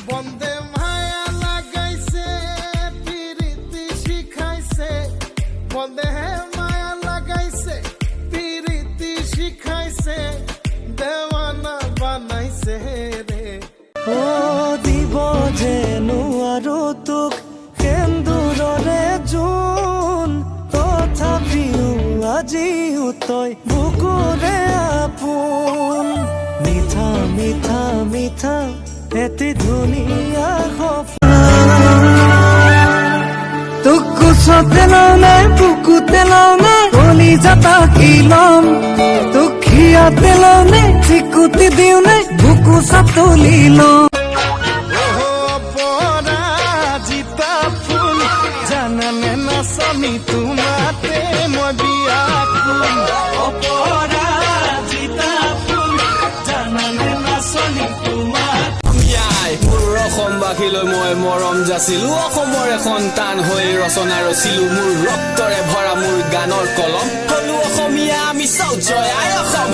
বন্দে মায়া লাগাইছে পিৰিতি শিখাইছে বন্দে মায়া লাগাইছে পিৰিতি শিখাইছে দেওয়ানা বানাইছে ৰে ও দিব যেনো আৰু তোক সেন্দুৰৰে জোন তথাপিও আজিও তই বুকুৰে আপোন মিঠা মিঠা মিঠা এটি ধুনীয়া সপোন তোক কোচতে লওঁ নে বুকুতে লওঁ নে কলিজাটা কি ল'ম তোক খিয়াতে লওঁ নে চিকুটি দিওঁ নে বুকু চাতলি লওঁ পৰাজিতা ফুল জানানে নাচনি তোমাতে মই বিয়া ফুল অপৰাজিতা ফুল জানানে নাচনি তোমাৰ মোৰ অসমবাসীলৈ মই মৰম যাচিলো অসমৰে সন্তান হৈ ৰচনা ৰচিলো মোৰ ৰক্তৰে ভৰা মোৰ গানৰ কলম হলো অসমীয়া আমি চাও জয় আই অসম